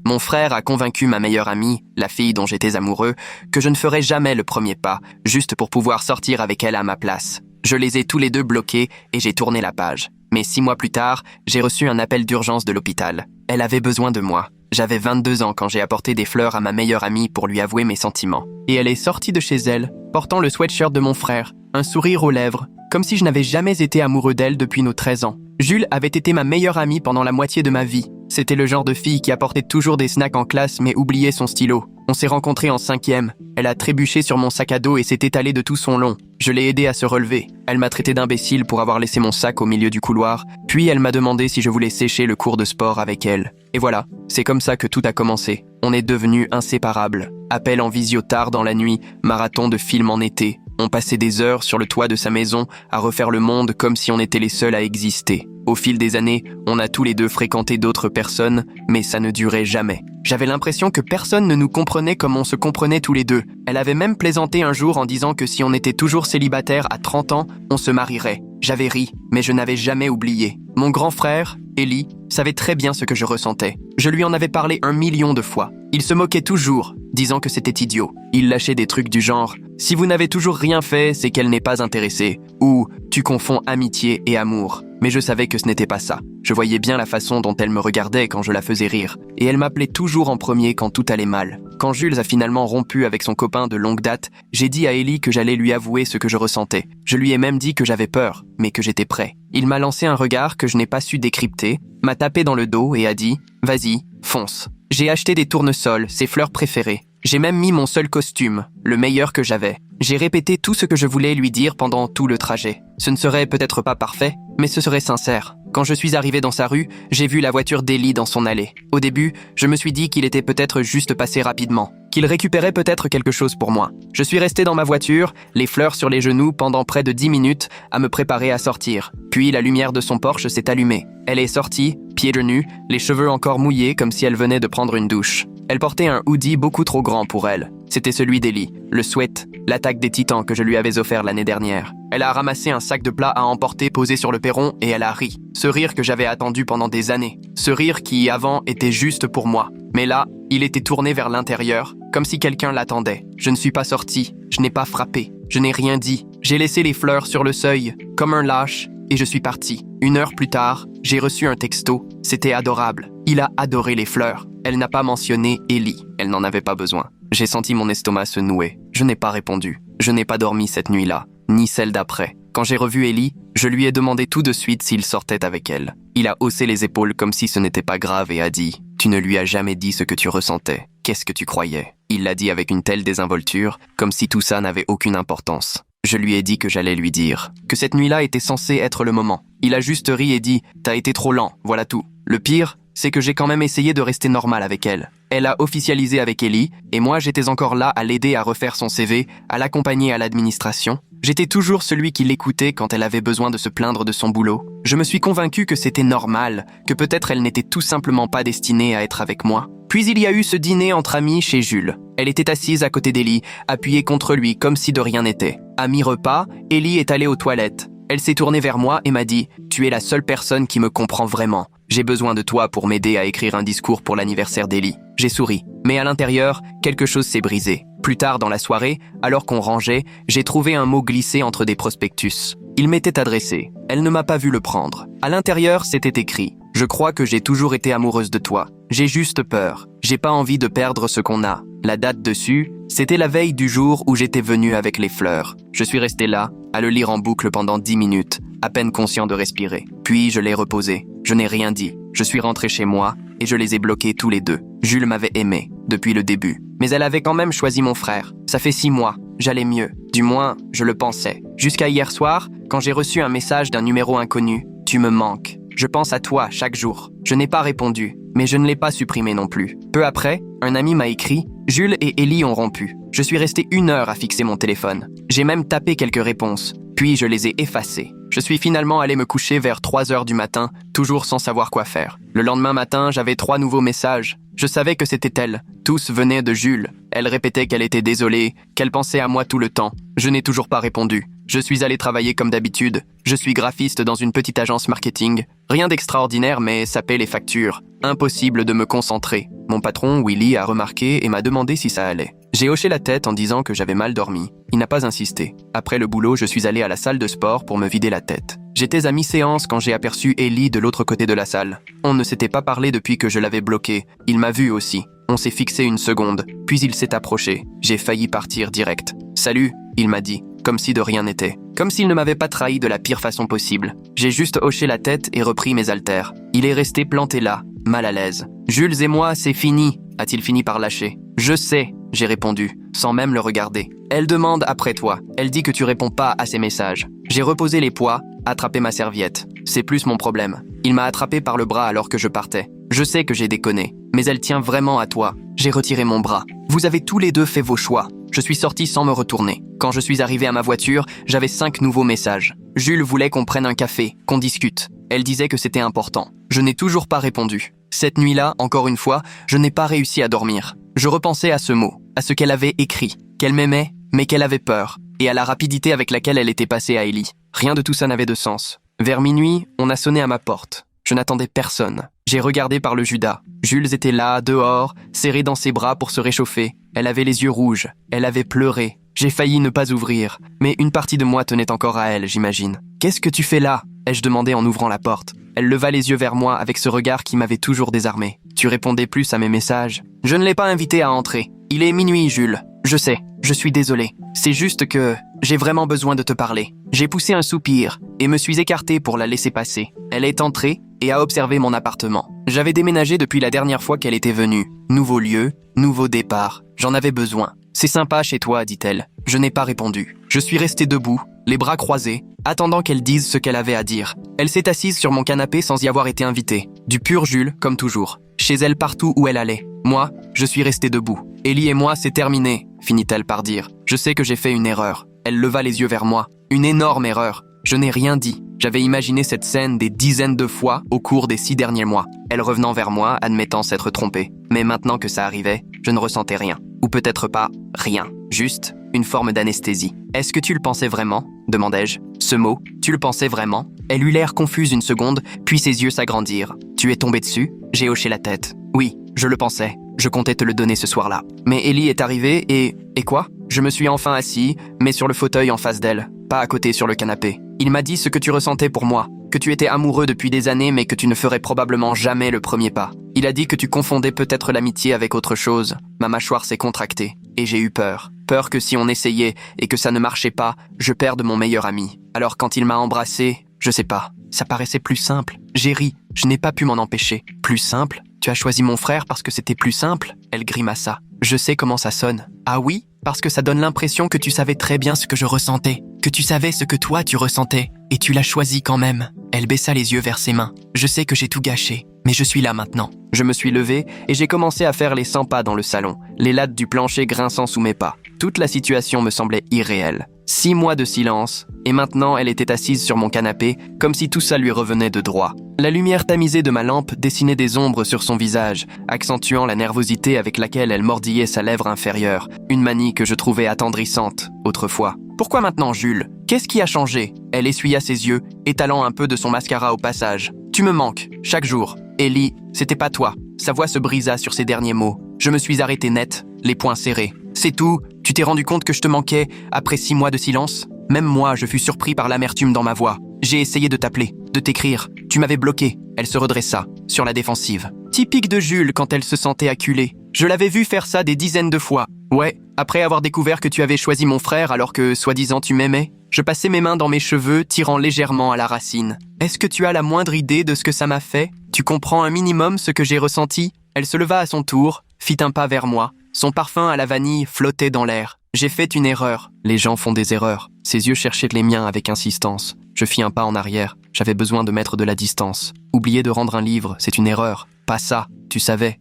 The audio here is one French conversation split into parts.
Mon frère a convaincu ma meilleure amie, la fille dont j'étais amoureux, que je ne ferais jamais le premier pas, juste pour pouvoir sortir avec elle à ma place. Je les ai tous les deux bloqués et j'ai tourné la page. Mais 6 mois plus tard, j'ai reçu un appel d'urgence de l'hôpital. Elle avait besoin de moi. J'avais 22 ans quand j'ai apporté des fleurs à ma meilleure amie pour lui avouer mes sentiments. Et elle est sortie de chez elle, portant le sweatshirt de mon frère, un sourire aux lèvres, comme si je n'avais jamais été amoureux d'elle depuis nos 13 ans. Jules avait été ma meilleure amie pendant la moitié de ma vie. C'était le genre de fille qui apportait toujours des snacks en classe mais oubliait son stylo. On s'est rencontrés en 5e. Elle a trébuché sur mon sac à dos et s'est étalée de tout son long. Je l'ai aidée à se relever. Elle m'a traité d'imbécile pour avoir laissé mon sac au milieu du couloir. Puis elle m'a demandé si je voulais sécher le cours de sport avec elle. Et voilà, c'est comme ça que tout a commencé. On est devenus inséparables. Appel en visio tard dans la nuit, marathon de films en été. On passait des heures sur le toit de sa maison à refaire le monde comme si on était les seuls à exister. Au fil des années, on a tous les deux fréquenté d'autres personnes, mais ça ne durait jamais. J'avais l'impression que personne ne nous comprenait comme on se comprenait tous les deux. Elle avait même plaisanté un jour en disant que si on était toujours célibataire à 30 ans, on se marierait. J'avais ri, mais je n'avais jamais oublié. Mon grand frère, Ellie, savait très bien ce que je ressentais. Je lui en avais parlé 1 million de fois. Il se moquait toujours, disant que c'était idiot. Il lâchait des trucs du genre « Si vous n'avez toujours rien fait, c'est qu'elle n'est pas intéressée » ou « Tu confonds amitié et amour ». Mais je savais que ce n'était pas ça. Je voyais bien la façon dont elle me regardait quand je la faisais rire. Et elle m'appelait toujours en premier quand tout allait mal. Quand Jules a finalement rompu avec son copain de longue date, j'ai dit à Ellie que j'allais lui avouer ce que je ressentais. Je lui ai même dit que j'avais peur, mais que j'étais prêt. Il m'a lancé un regard que je n'ai pas su décrypter, m'a tapé dans le dos et a dit « Vas-y, fonce ». J'ai acheté des tournesols, ses fleurs préférées. J'ai même mis mon seul costume, le meilleur que j'avais. J'ai répété tout ce que je voulais lui dire pendant tout le trajet. Ce ne serait peut-être pas parfait, mais ce serait sincère. Quand je suis arrivé dans sa rue, j'ai vu la voiture d'Ellie dans son allée. Au début, je me suis dit qu'il était peut-être juste passé rapidement, qu'il récupérait peut-être quelque chose pour moi. Je suis resté dans ma voiture, les fleurs sur les genoux pendant près de 10 minutes, à me préparer à sortir. Puis la lumière de son Porsche s'est allumée. Elle est sortie, pieds nus, les cheveux encore mouillés comme si elle venait de prendre une douche. Elle portait un hoodie beaucoup trop grand pour elle. C'était celui d'Ellie, le sweat, l'attaque des titans que je lui avais offert l'année dernière. Elle a ramassé un sac de plats à emporter posé sur le perron et elle a ri. Ce rire que j'avais attendu pendant des années. Ce rire qui, avant, était juste pour moi. Mais là, il était tourné vers l'intérieur, comme si quelqu'un l'attendait. Je ne suis pas sorti, je n'ai pas frappé, je n'ai rien dit. J'ai laissé les fleurs sur le seuil, comme un lâche, et je suis parti. 1 heure plus tard, j'ai reçu un texto. C'était adorable. Il a adoré les fleurs. Elle n'a pas mentionné Ellie. Elle n'en avait pas besoin. J'ai senti mon estomac se nouer. Je n'ai pas répondu. Je n'ai pas dormi cette nuit-là, ni celle d'après. Quand j'ai revu Ellie, je lui ai demandé tout de suite s'il sortait avec elle. Il a haussé les épaules comme si ce n'était pas grave et a dit « Tu ne lui as jamais dit ce que tu ressentais. Qu'est-ce que tu croyais ?» Il l'a dit avec une telle désinvolture, comme si tout ça n'avait aucune importance. Je lui ai dit que j'allais lui dire, que cette nuit-là était censée être le moment. Il a juste ri et dit « T'as été trop lent, voilà tout. » Le pire, c'est que j'ai quand même essayé de rester normal avec elle. Elle a officialisé avec Ellie, et moi j'étais encore là à l'aider à refaire son CV, à l'accompagner à l'administration. J'étais toujours celui qui l'écoutait quand elle avait besoin de se plaindre de son boulot. Je me suis convaincu que c'était normal, que peut-être elle n'était tout simplement pas destinée à être avec moi. Puis il y a eu ce dîner entre amis chez Jules. Elle était assise à côté d'Ellie, appuyée contre lui comme si de rien n'était. À mi-repas, Ellie est allée aux toilettes. Elle s'est tournée vers moi et m'a dit « Tu es la seule personne qui me comprend vraiment. J'ai besoin de toi pour m'aider à écrire un discours pour l'anniversaire d'Ellie. » J'ai souri. Mais à l'intérieur, quelque chose s'est brisé. Plus tard dans la soirée, alors qu'on rangeait, j'ai trouvé un mot glissé entre des prospectus. Il m'était adressé. Elle ne m'a pas vu le prendre. À l'intérieur, c'était écrit « Je crois que j'ai toujours été amoureuse de toi. J'ai juste peur. J'ai pas envie de perdre ce qu'on a. » La date dessus, c'était la veille du jour où j'étais venu avec les fleurs. Je suis resté là, à le lire en boucle pendant 10 minutes, à peine conscient de respirer. Puis je l'ai reposé. Je n'ai rien dit. Je suis rentré chez moi et je les ai bloqués tous les deux. Jules m'avait aimé, depuis le début. Mais elle avait quand même choisi mon frère. Ça fait 6 mois. J'allais mieux. Du moins, je le pensais. Jusqu'à hier soir, quand j'ai reçu un message d'un numéro inconnu. Tu me manques. Je pense à toi chaque jour. Je n'ai pas répondu, mais je ne l'ai pas supprimé non plus. Peu après, un ami m'a écrit « Jules et Ellie ont rompu ». Je suis resté 1 heure à fixer mon téléphone. J'ai même tapé quelques réponses, puis je les ai effacées. Je suis finalement allé me coucher vers 3 heures du matin, toujours sans savoir quoi faire. Le lendemain matin, j'avais 3 nouveaux messages. Je savais que c'était elle. Tous venaient de Jules. Elle répétait qu'elle était désolée, qu'elle pensait à moi tout le temps. Je n'ai toujours pas répondu. Je suis allé travailler comme d'habitude. Je suis graphiste dans une petite agence marketing. Rien d'extraordinaire, mais ça paie les factures. Impossible de me concentrer. Mon patron, Willy, a remarqué et m'a demandé si ça allait. J'ai hoché la tête en disant que j'avais mal dormi. Il n'a pas insisté. Après le boulot, je suis allé à la salle de sport pour me vider la tête. J'étais à mi-séance quand j'ai aperçu Ellie de l'autre côté de la salle. On ne s'était pas parlé depuis que je l'avais bloqué. Il m'a vu aussi. On s'est fixé une seconde, puis il s'est approché. J'ai failli partir direct. « Salut », il m'a dit, comme si de rien n'était. Comme s'il ne m'avait pas trahi de la pire façon possible. J'ai juste hoché la tête et repris mes haltères. Il est resté planté là, mal à l'aise. « Jules et moi, c'est fini », a-t-il fini par lâcher. « Je sais », j'ai répondu, sans même le regarder. « Elle demande après toi. Elle dit que tu réponds pas à ses messages. » J'ai reposé les poids, attrapé ma serviette. C'est plus mon problème. Il m'a attrapé par le bras alors que je partais. Je sais que j'ai déconné, mais elle tient vraiment à toi. J'ai retiré mon bras. Vous avez tous les deux fait vos choix. Je suis sorti sans me retourner. Quand je suis arrivé à ma voiture, j'avais 5 nouveaux messages. Jules voulait qu'on prenne un café, qu'on discute. Elle disait que c'était important. Je n'ai toujours pas répondu. Cette nuit-là, encore une fois, je n'ai pas réussi à dormir. Je repensais à ce mot, à ce qu'elle avait écrit, qu'elle m'aimait, mais qu'elle avait peur, et à la rapidité avec laquelle elle était passée à Ellie. Rien de tout ça n'avait de sens. Vers minuit, on a sonné à ma porte. Je n'attendais personne. J'ai regardé par le Judas. Jules était là, dehors, serré dans ses bras pour se réchauffer. Elle avait les yeux rouges. Elle avait pleuré. J'ai failli ne pas ouvrir, mais une partie de moi tenait encore à elle, j'imagine. « Qu'est-ce que tu fais là ?» ai-je demandé en ouvrant la porte. Elle leva les yeux vers moi avec ce regard qui m'avait toujours désarmé. « Tu répondais plus à mes messages. »« Je ne l'ai pas invité à entrer. Il est minuit, Jules. Je sais, je suis désolé. C'est juste que j'ai vraiment besoin de te parler. » J'ai poussé un soupir et me suis écarté pour la laisser passer. Elle est entrée et a observé mon appartement. J'avais déménagé depuis la dernière fois qu'elle était venue. Nouveau lieu, nouveau départ. J'en avais besoin. « C'est sympa chez toi, dit-elle. » Je n'ai pas répondu. Je suis resté debout, les bras croisés, attendant qu'elle dise ce qu'elle avait à dire. Elle s'est assise sur mon canapé sans y avoir été invitée. Du pur Jules, comme toujours. Chez elle partout où elle allait. Moi, je suis resté debout. « Ellie et moi, c'est terminé, » finit-elle par dire. Je sais que j'ai fait une erreur. Elle leva les yeux vers moi. Une énorme erreur. Je n'ai rien dit. J'avais imaginé cette scène des dizaines de fois au cours des 6 derniers mois. Elle revenant vers moi, admettant s'être trompée. Mais maintenant que ça arrivait, je ne ressentais rien. Ou peut-être pas rien. Juste une forme d'anesthésie. « Est-ce que tu le pensais vraiment ?» demandai-je. Ce mot, tu le pensais vraiment? Elle eut l'air confuse une seconde, puis ses yeux s'agrandirent. Tu es tombé dessus? J'ai hoché la tête. Oui, je le pensais. Je comptais te le donner ce soir-là. Mais Ellie est arrivée et... Et quoi? Je me suis enfin assis, mais sur le fauteuil en face d'elle, pas à côté sur le canapé. Il m'a dit ce que tu ressentais pour moi, que tu étais amoureux depuis des années mais que tu ne ferais probablement jamais le premier pas. Il a dit que tu confondais peut-être l'amitié avec autre chose. Ma mâchoire s'est contractée et j'ai eu peur. Peur que si on essayait et que ça ne marchait pas, je perde mon meilleur ami. Alors quand il m'a embrassé, je sais pas, ça paraissait plus simple. J'ai ri, je n'ai pas pu m'en empêcher. Plus simple? Tu as choisi mon frère parce que c'était plus simple? Elle grimaça. Je sais comment ça sonne. Ah oui? Parce que ça donne l'impression que tu savais très bien ce que je ressentais. Que tu savais ce que toi tu ressentais. Et tu l'as choisi quand même. Elle baissa les yeux vers ses mains. Je sais que j'ai tout gâché, mais je suis là maintenant. Je me suis levé et j'ai commencé à faire les 100 pas dans le salon, les lattes du plancher grinçant sous mes pas. Toute la situation me semblait irréelle. 6 mois de silence, et maintenant elle était assise sur mon canapé, comme si tout ça lui revenait de droit. La lumière tamisée de ma lampe dessinait des ombres sur son visage, accentuant la nervosité avec laquelle elle mordillait sa lèvre inférieure, une manie que je trouvais attendrissante, autrefois. Pourquoi maintenant, Jules? Qu'est-ce qui a changé? Elle essuya ses yeux, étalant un peu de son mascara au passage. Tu me manques, chaque jour. Ellie, c'était pas toi. Sa voix se brisa sur ces derniers mots. Je me suis arrêté net, les poings serrés. C'est tout? Tu t'es rendu compte que je te manquais après 6 mois de silence? Même moi, je fus surpris par l'amertume dans ma voix. J'ai essayé de t'appeler, de t'écrire. Tu m'avais bloqué. Elle se redressa, sur la défensive. Typique de Jules quand elle se sentait acculée. Je l'avais vu faire ça des dizaines de fois. Ouais, après avoir découvert que tu avais choisi mon frère alors que, soi-disant, tu m'aimais, je passais mes mains dans mes cheveux, tirant légèrement à la racine. Est-ce que tu as la moindre idée de ce que ça m'a fait? Tu comprends un minimum ce que j'ai ressenti? Elle se leva à son tour, fit un pas vers moi. Son parfum à la vanille flottait dans l'air. J'ai fait une erreur. Les gens font des erreurs. Ses yeux cherchaient les miens avec insistance. Je fis un pas en arrière. J'avais besoin de mettre de la distance. Oublier de rendre un livre, c'est une erreur. Pas ça. Tu savais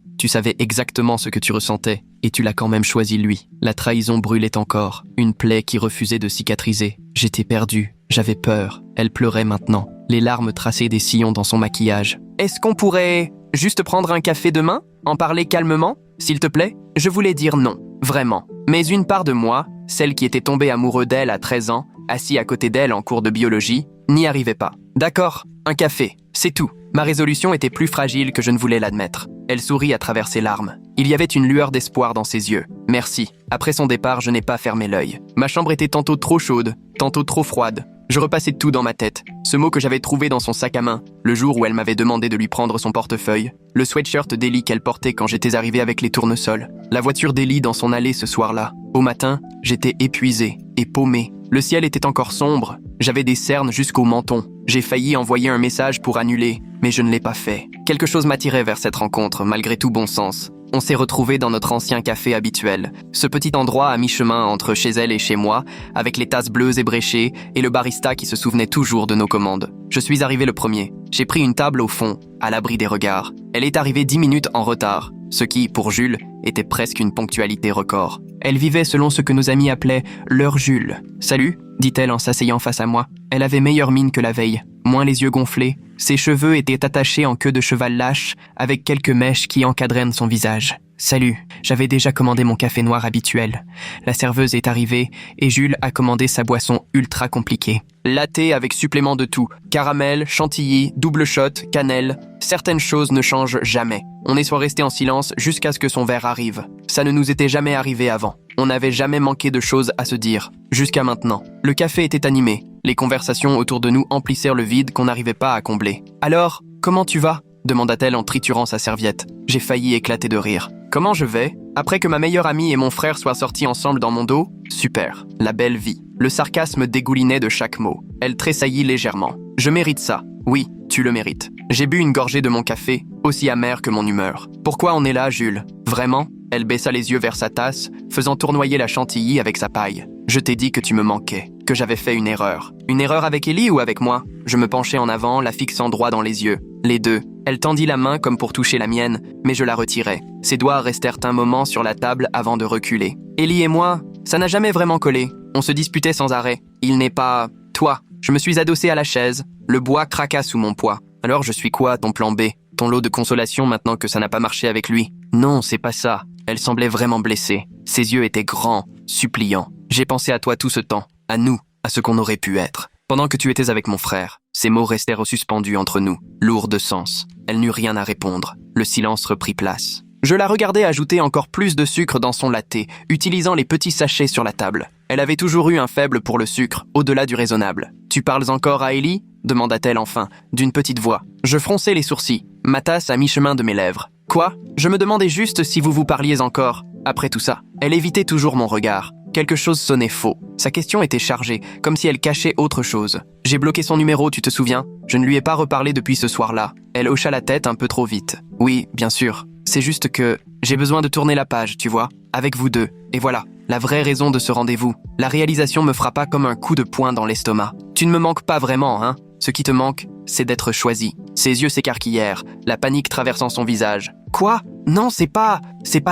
exactement ce que tu ressentais. Et tu l'as quand même choisi lui. La trahison brûlait encore. Une plaie qui refusait de cicatriser. J'étais perdu. J'avais peur. Elle pleurait maintenant. Les larmes traçaient des sillons dans son maquillage. Est-ce qu'on pourrait juste prendre un café demain? En parler calmement? S'il te plaît? Je voulais dire non. Vraiment. Mais une part de moi, celle qui était tombée amoureux d'elle à 13 ans, assis à côté d'elle en cours de biologie, N'y arrivais pas. D'accord, un café, c'est tout. Ma résolution était plus fragile que je ne voulais l'admettre. Elle sourit à travers ses larmes. Il y avait une lueur d'espoir dans ses yeux. Merci. Après son départ, je n'ai pas fermé l'œil. Ma chambre était tantôt trop chaude, tantôt trop froide. Je repassais tout dans ma tête. Ce mot que j'avais trouvé dans son sac à main, le jour où elle m'avait demandé de lui prendre son portefeuille, le sweatshirt d'Ellie qu'elle portait quand j'étais arrivé avec les tournesols, la voiture d'Ellie dans son allée ce soir-là. Au matin, j'étais épuisé et paumé. Le ciel était encore sombre. J'avais des cernes jusqu'au menton. J'ai failli envoyer un message pour annuler, mais je ne l'ai pas fait. Quelque chose m'attirait vers cette rencontre, malgré tout bon sens. On s'est retrouvés dans notre ancien café habituel, ce petit endroit à mi-chemin entre chez elle et chez moi, avec les tasses bleues ébréchées et le barista qui se souvenait toujours de nos commandes. Je suis arrivé le premier. J'ai pris une table au fond, à l'abri des regards. Elle est arrivée 10 minutes en retard, ce qui, pour Jules, était presque une ponctualité record. Elle vivait selon ce que nos amis appelaient « l'heure Jules ». « Salut », dit-elle en s'asseyant face à moi. Elle avait meilleure mine que la veille, moins les yeux gonflés. Ses cheveux étaient attachés en queue de cheval lâche, avec quelques mèches qui encadraient son visage. « Salut, j'avais déjà commandé mon café noir habituel. La serveuse est arrivée et Jules a commandé sa boisson ultra compliquée. Latte avec supplément de tout, caramel, chantilly, double shot, cannelle. Certaines choses ne changent jamais. On est soit resté en silence jusqu'à ce que son verre arrive. Ça ne nous était jamais arrivé avant. On n'avait jamais manqué de choses à se dire. Jusqu'à maintenant. Le café était animé. Les conversations autour de nous emplissèrent le vide qu'on n'arrivait pas à combler. « Alors, comment tu vas ?» demanda-t-elle en triturant sa serviette. J'ai failli éclater de rire. « Comment je vais ? Après que ma meilleure amie et mon frère soient sortis ensemble dans mon dos ? Super. La belle vie. » Le sarcasme dégoulinait de chaque mot. Elle tressaillit légèrement. « Je mérite ça. Oui, tu le mérites. » J'ai bu une gorgée de mon café, aussi amère que mon humeur. « Pourquoi on est là, Jules ? Vraiment ?» Elle baissa les yeux vers sa tasse, faisant tournoyer la chantilly avec sa paille. « Je t'ai dit que tu me manquais, que j'avais fait une erreur. Une erreur avec Ellie ou avec moi ?» Je me penchai en avant, la fixant droit dans les yeux. Les deux. Elle tendit la main comme pour toucher la mienne, mais je la retirai. Ses doigts restèrent un moment sur la table avant de reculer. Ellie et moi, ça n'a jamais vraiment collé. On se disputait sans arrêt. Il n'est pas... Toi. Je me suis adossé à la chaise. Le bois craqua sous mon poids. Alors je suis quoi, ton plan B ? Ton lot de consolation maintenant que ça n'a pas marché avec lui ? Non, c'est pas ça. Elle semblait vraiment blessée. Ses yeux étaient grands, suppliants. J'ai pensé à toi tout ce temps. À nous, à ce qu'on aurait pu être. Pendant que tu étais avec mon frère, ces mots restèrent suspendus entre nous, lourds de sens. Elle n'eut rien à répondre. Le silence reprit place. Je la regardais ajouter encore plus de sucre dans son latte, utilisant les petits sachets sur la table. Elle avait toujours eu un faible pour le sucre, au-delà du raisonnable. « Tu parles encore à Ellie ?» demanda-t-elle enfin, d'une petite voix. Je fronçai les sourcils, ma tasse à mi-chemin de mes lèvres. « Quoi ? Je me demandais juste si vous vous parliez encore. Après tout ça. » Elle évitait toujours mon regard. Quelque chose sonnait faux. Sa question était chargée, comme si elle cachait autre chose. J'ai bloqué son numéro, tu te souviens ? Je ne lui ai pas reparlé depuis ce soir-là. Elle hocha la tête un peu trop vite. Oui, bien sûr. C'est juste que j'ai besoin de tourner la page, tu vois, avec vous deux. Et voilà, la vraie raison de ce rendez-vous. La réalisation me frappa comme un coup de poing dans l'estomac. Tu ne me manques pas vraiment, hein ? Ce qui te manque, c'est d'être choisi. Ses yeux s'écarquillèrent, la panique traversant son visage. Quoi ? Non, c'est pas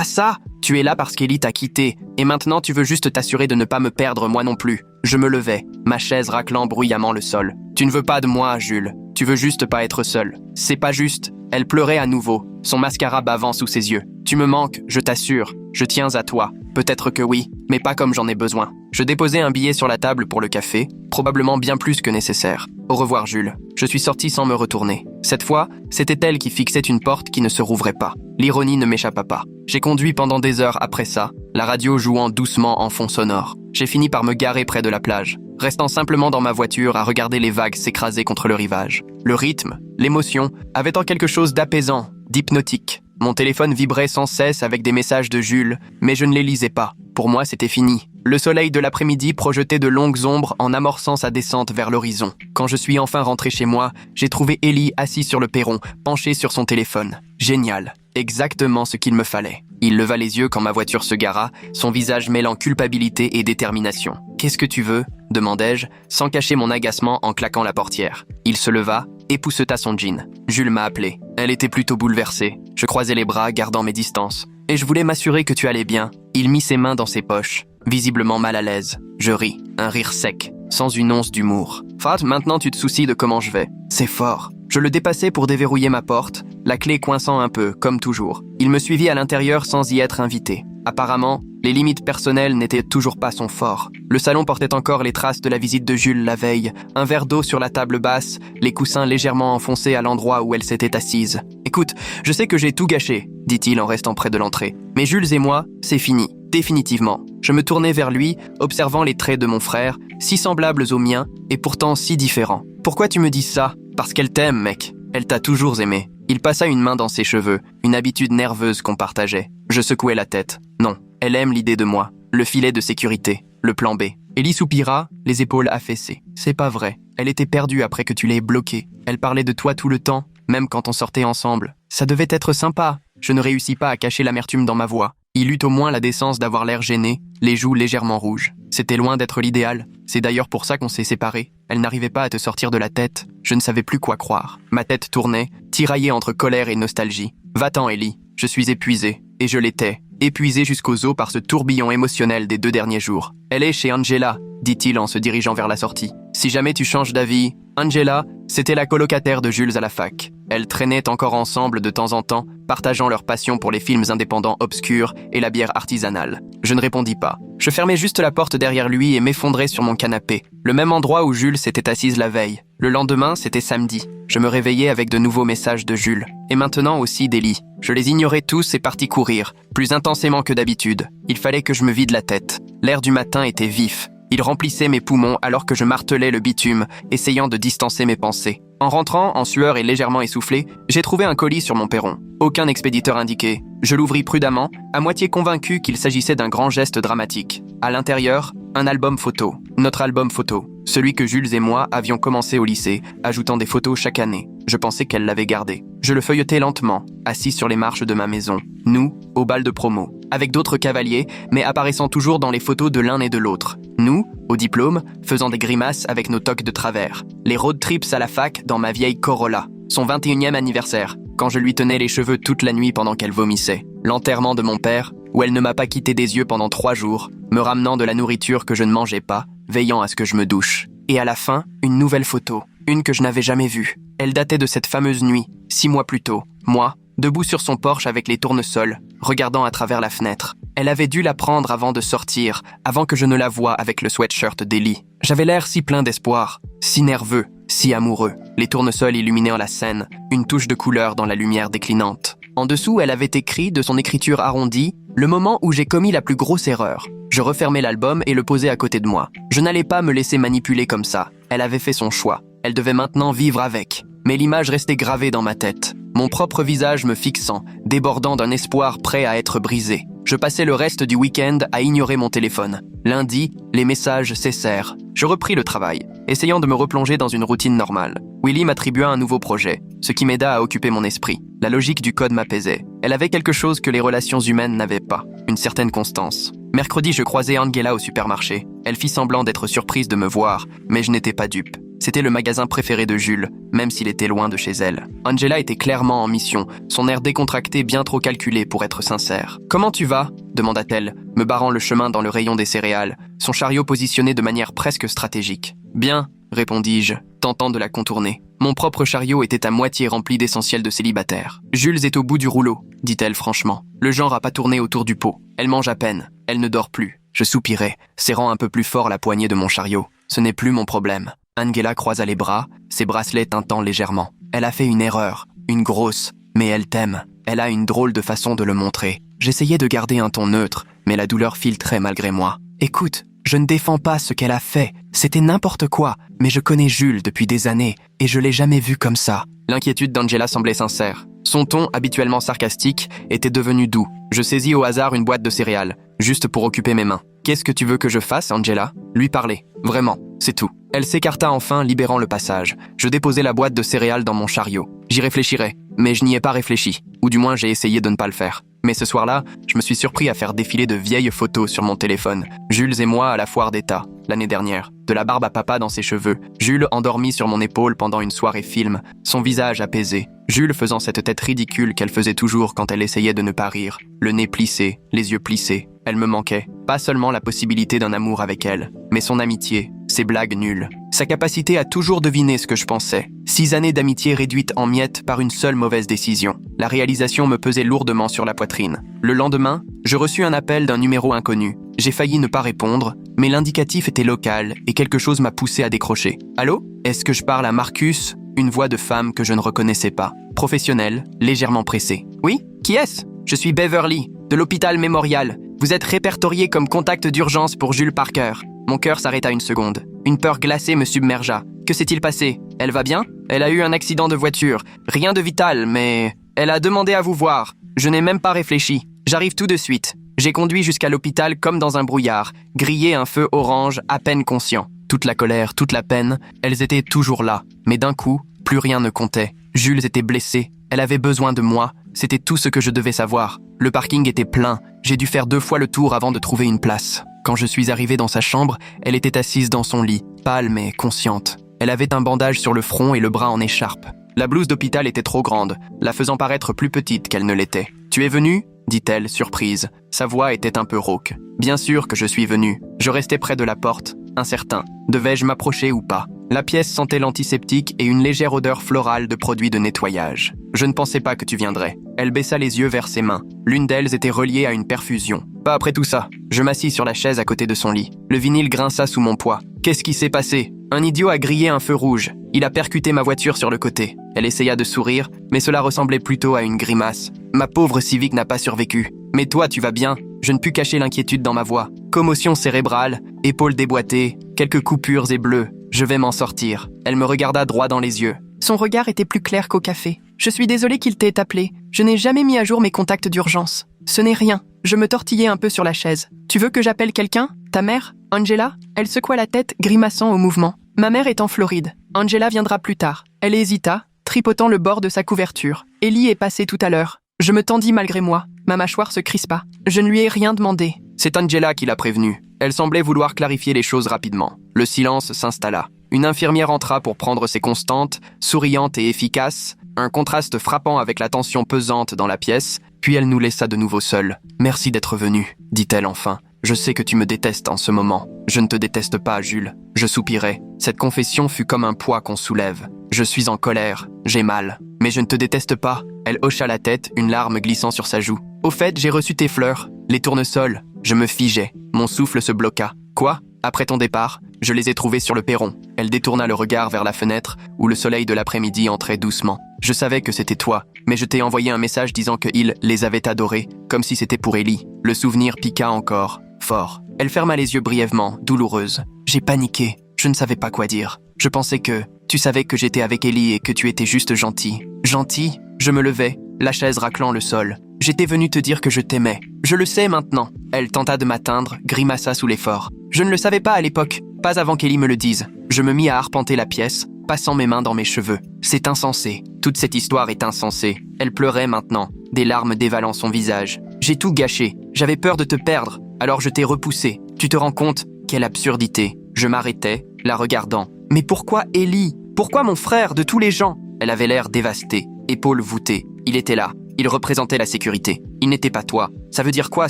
ça. Tu es là parce qu'Ellie t'a quitté, et maintenant tu veux juste t'assurer de ne pas me perdre moi non plus. Je me levai, ma chaise raclant bruyamment le sol. Tu ne veux pas de moi, Jules. Tu veux juste pas être seul. C'est pas juste. Elle pleurait à nouveau, son mascara bavant sous ses yeux. Tu me manques, je t'assure. Je tiens à toi. Peut-être que oui, mais pas comme j'en ai besoin. Je déposai un billet sur la table pour le café, probablement bien plus que nécessaire. Au revoir, Jules. Je suis sorti sans me retourner. Cette fois, c'était elle qui fixait une porte qui ne se rouvrait pas. L'ironie ne m'échappa pas. J'ai conduit pendant des heures après ça, la radio jouant doucement en fond sonore. J'ai fini par me garer près de la plage, restant simplement dans ma voiture à regarder les vagues s'écraser contre le rivage. Le rythme, l'émotion, avaient en quelque chose d'apaisant, d'hypnotique. Mon téléphone vibrait sans cesse avec des messages de Jules, mais je ne les lisais pas. Pour moi, c'était fini. Le soleil de l'après-midi projetait de longues ombres en amorçant sa descente vers l'horizon. Quand je suis enfin rentré chez moi, j'ai trouvé Ellie assis sur le perron, penché sur son téléphone. Génial. Exactement ce qu'il me fallait. Il leva les yeux quand ma voiture se gara, son visage mêlant culpabilité et détermination. « Qu'est-ce que tu veux ?» demandai-je, sans cacher mon agacement en claquant la portière. Il se leva, épousseta son jean. Jules m'a appelé. Elle était plutôt bouleversée. Je croisais les bras, gardant mes distances. « Et je voulais m'assurer que tu allais bien. » Il mit ses mains dans ses poches, visiblement mal à l'aise. Je ris, un rire sec, sans une once d'humour. « Fat, maintenant tu te soucies de comment je vais. » C'est fort. Je le dépassai pour déverrouiller ma porte, la clé coinçant un peu, comme toujours. Il me suivit à l'intérieur sans y être invité. Apparemment, Les limites personnelles n'étaient toujours pas son fort. Le salon portait encore les traces de la visite de Jules la veille. Un verre d'eau sur la table basse, les coussins légèrement enfoncés à l'endroit où elle s'était assise. « Écoute, je sais que j'ai tout gâché, » dit-il en restant près de l'entrée. « Mais Jules et moi, c'est fini, définitivement. » Je me tournai vers lui, observant les traits de mon frère, si semblables aux miens et pourtant si différents. « Pourquoi tu me dis ça ? Parce qu'elle t'aime, mec. Elle t'a toujours aimé. » Il passa une main dans ses cheveux, une habitude nerveuse qu'on partageait. Je secouai la tête. Non, elle aime l'idée de moi, le filet de sécurité, le plan B. Ellie soupira, les épaules affaissées. C'est pas vrai. Elle était perdue après que tu l'aies bloquée. Elle parlait de toi tout le temps, même quand on sortait ensemble. Ça devait être sympa. Je ne réussis pas à cacher l'amertume dans ma voix. Il eut au moins la décence d'avoir l'air gêné, les joues légèrement rouges. C'était loin d'être l'idéal. C'est d'ailleurs pour ça qu'on s'est séparés. Elle n'arrivait pas à te sortir de la tête. Je ne savais plus quoi croire. Ma tête tournait, tiraillée entre colère et nostalgie. Va-t'en, Ellie. Je suis épuisé. Et je l'étais. Épuisé jusqu'aux os par ce tourbillon émotionnel des 2 derniers jours. Elle est chez Angela, dit-il en se dirigeant vers la sortie. Si jamais tu changes d'avis, Angela, c'était la colocataire de Jules à la fac. Elles traînaient encore ensemble de temps en temps, partageant leur passion pour les films indépendants obscurs et la bière artisanale. Je ne répondis pas. Je fermai juste la porte derrière lui et m'effondrai sur mon canapé, le même endroit où Jules s'était assise la veille. Le lendemain, c'était samedi. Je me réveillais avec de nouveaux messages de Jules, et maintenant aussi d'Ellie. Je les ignorais tous et partis courir, plus intensément que d'habitude. Il fallait que je me vide la tête. L'air du matin était vif. Il remplissait mes poumons alors que je martelais le bitume, essayant de distancer mes pensées. En rentrant, en sueur et légèrement essoufflé, j'ai trouvé un colis sur mon perron. Aucun expéditeur indiqué. Je l'ouvris prudemment, à moitié convaincu qu'il s'agissait d'un grand geste dramatique. À l'intérieur, un album photo. Notre album photo. Celui que Jules et moi avions commencé au lycée, ajoutant des photos chaque année. Je pensais qu'elle l'avait gardé. Je le feuilletai lentement, assis sur les marches de ma maison. Nous, au bal de promo. Avec d'autres cavaliers, mais apparaissant toujours dans les photos de l'un et de l'autre. Nous, au diplôme, faisant des grimaces avec nos toques de travers. Les road trips à la fac dans ma vieille Corolla. Son 21e anniversaire, quand je lui tenais les cheveux toute la nuit pendant qu'elle vomissait. L'enterrement de mon père, où elle ne m'a pas quitté des yeux pendant 3 jours, me ramenant de la nourriture que je ne mangeais pas, veillant à ce que je me douche. Et à la fin, une nouvelle photo, une que je n'avais jamais vue. Elle datait de cette fameuse nuit, 6 mois plus tôt. Moi, debout sur son porche avec les tournesols, regardant à travers la fenêtre. Elle avait dû la prendre avant de sortir, avant que je ne la voie avec le sweatshirt d'Ellie. J'avais l'air si plein d'espoir, si nerveux, si amoureux. Les tournesols illuminaient la scène, une touche de couleur dans la lumière déclinante. En dessous, elle avait écrit, de son écriture arrondie, « Le moment où j'ai commis la plus grosse erreur ». Je refermai l'album et le posai à côté de moi. Je n'allais pas me laisser manipuler comme ça. Elle avait fait son choix. Elle devait maintenant vivre avec. Mais l'image restait gravée dans ma tête. Mon propre visage me fixant, débordant d'un espoir prêt à être brisé. Je passai le reste du week-end à ignorer mon téléphone. Lundi, les messages cessèrent. Je repris le travail, essayant de me replonger dans une routine normale. Willy m'attribua un nouveau projet, ce qui m'aida à occuper mon esprit. La logique du code m'apaisait. Elle avait quelque chose que les relations humaines n'avaient pas, une certaine constance. Mercredi, je croisai Angela au supermarché. Elle fit semblant d'être surprise de me voir, mais je n'étais pas dupe. C'était le magasin préféré de Jules, même s'il était loin de chez elle. Angela était clairement en mission, son air décontracté bien trop calculé pour être sincère. « Comment tu vas ?» demanda-t-elle, me barrant le chemin dans le rayon des céréales, son chariot positionné de manière presque stratégique. « Bien », répondis-je, tentant de la contourner. Mon propre chariot était à moitié rempli d'essentiels de célibataire. « Jules est au bout du rouleau », dit-elle franchement. Le genre a pas tourné autour du pot. Elle mange à peine. Elle ne dort plus. Je soupirai, serrant un peu plus fort la poignée de mon chariot. Ce n'est plus mon problème. Angela croisa les bras, ses bracelets tintant légèrement. Elle a fait une erreur, une grosse, mais elle t'aime. Elle a une drôle de façon de le montrer. J'essayais de garder un ton neutre, mais la douleur filtrait malgré moi. Écoute, je ne défends pas ce qu'elle a fait. C'était n'importe quoi, mais je connais Jules depuis des années, et je l'ai jamais vu comme ça. L'inquiétude d'Angela semblait sincère. Son ton, habituellement sarcastique, était devenu doux. Je saisis au hasard une boîte de céréales, juste pour occuper mes mains. « Qu'est-ce que tu veux que je fasse, Angela ?» Lui parler. Vraiment, c'est tout. Elle s'écarta enfin, libérant le passage. Je déposai la boîte de céréales dans mon chariot. J'y réfléchirai, mais je n'y ai pas réfléchi. Ou du moins, j'ai essayé de ne pas le faire. Mais ce soir-là, je me suis surpris à faire défiler de vieilles photos sur mon téléphone. Jules et moi à la foire d'État, l'année dernière. De la barbe à papa dans ses cheveux. Jules endormi sur mon épaule pendant une soirée film, son visage apaisé. Jules faisant cette tête ridicule qu'elle faisait toujours quand elle essayait de ne pas rire. Le nez plissé, les yeux plissés. Elle me manquait. Pas seulement la possibilité d'un amour avec elle, mais son amitié, ses blagues nulles, sa capacité à toujours deviner ce que je pensais. 6 années d'amitié réduites en miettes par une seule mauvaise décision. La réalisation me pesait lourdement sur la poitrine. Le lendemain, Je reçus un appel d'un numéro inconnu. J'ai failli ne pas répondre, mais l'indicatif était local et quelque chose m'a poussé à décrocher. Allô? Est-ce que je parle à Marcus? Une voix de femme que je ne reconnaissais pas. Professionnelle, légèrement pressée. Oui? Qui est-ce? Je suis Beverly, de l'hôpital Mémorial. Vous êtes répertorié comme contact d'urgence pour Jules Parker. Mon cœur s'arrêta une seconde. Une peur glacée me submergea. Que s'est-il passé? Elle va bien? Elle a eu un accident de voiture. Rien de vital, mais... Elle a demandé à vous voir. Je n'ai même pas réfléchi. J'arrive tout de suite. J'ai conduit jusqu'à l'hôpital comme dans un brouillard, grillé un feu orange, à peine conscient. Toute la colère, toute la peine, elles étaient toujours là. Mais d'un coup, plus rien ne comptait. Jules était blessé. Elle avait besoin de moi. C'était tout ce que je devais savoir. Le parking était plein. J'ai dû faire 2 fois le tour avant de trouver une place. Quand je suis arrivé dans sa chambre, elle était assise dans son lit, pâle mais consciente. Elle avait un bandage sur le front et le bras en écharpe. La blouse d'hôpital était trop grande, la faisant paraître plus petite qu'elle ne l'était. « Tu es venue ?» dit-elle, surprise. Sa voix était un peu rauque. Bien sûr que je suis venue. Je restais près de la porte, incertain. Devais-je m'approcher ou pas? La pièce sentait l'antiseptique et une légère odeur florale de produits de nettoyage. Je ne pensais pas que tu viendrais. Elle baissa les yeux vers ses mains. L'une d'elles était reliée à une perfusion. Pas après tout ça. Je m'assis sur la chaise à côté de son lit. Le vinyle grinça sous mon poids. Qu'est-ce qui s'est passé? Un idiot a grillé un feu rouge. Il a percuté ma voiture sur le côté. Elle essaya de sourire, mais cela ressemblait plutôt à une grimace. Ma pauvre Civic n'a pas survécu. Mais toi, tu vas bien? Je ne pus cacher l'inquiétude dans ma voix. Commotion cérébrale, épaules déboîtées, quelques coupures et bleus. Je vais m'en sortir. Elle me regarda droit dans les yeux. Son regard était plus clair qu'au café. Je suis désolée qu'il t'ait appelé. Je n'ai jamais mis à jour mes contacts d'urgence. Ce n'est rien. Je me tortillai un peu sur la chaise. Tu veux que j'appelle quelqu'un? Ta mère? Angela? Elle secoua la tête, grimaçant au mouvement. Ma mère est en Floride. Angela viendra plus tard. Elle hésita, tripotant le bord de sa couverture. Ellie est passée tout à l'heure. Je me tendis malgré moi. Ma mâchoire se crispa. Je ne lui ai rien demandé. C'est Angela qui l'a prévenue. Elle semblait vouloir clarifier les choses rapidement. Le silence s'installa. Une infirmière entra pour prendre ses constantes, souriante et efficace, un contraste frappant avec la tension pesante dans la pièce, puis elle nous laissa de nouveau seuls. « Merci d'être venu, dit-elle enfin. Je sais que tu me détestes en ce moment. Je ne te déteste pas, Jules. » Je soupirai. Cette confession fut comme un poids qu'on soulève. Je suis en colère, j'ai mal. Mais je ne te déteste pas. Elle hocha la tête, une larme glissant sur sa joue. Au fait, j'ai reçu tes fleurs, les tournesols. Je me figeai. Mon souffle se bloqua. Quoi? Après ton départ, je les ai trouvés sur le perron. Elle détourna le regard vers la fenêtre où le soleil de l'après-midi entrait doucement. Je savais que c'était toi, mais je t'ai envoyé un message disant qu'il les avait adorés, comme si c'était pour Ellie. Le souvenir piqua encore, fort. Elle ferma les yeux brièvement, douloureuse. J'ai paniqué. Je ne savais pas quoi dire. Je pensais que tu savais que j'étais avec Ellie et que tu étais juste gentil. Gentil? Je me levai, la chaise raclant le sol. J'étais venu te dire que je t'aimais. Je le sais maintenant. Elle tenta de m'atteindre, grimaça sous l'effort. Je ne le savais pas à l'époque, pas avant qu'Ellie me le dise. Je me mis à arpenter la pièce, passant mes mains dans mes cheveux. C'est insensé. Toute cette histoire est insensée. Elle pleurait maintenant, des larmes dévalant son visage. J'ai tout gâché. J'avais peur de te perdre, alors je t'ai repoussé. Tu te rends compte? Quelle absurdité. Je m'arrêtais, la regardant. Mais pourquoi Ellie? Pourquoi mon frère de tous les gens? Elle avait l'air dévastée, épaules voûtées. Il était là. Il représentait la sécurité. Il n'était pas toi. Ça veut dire quoi,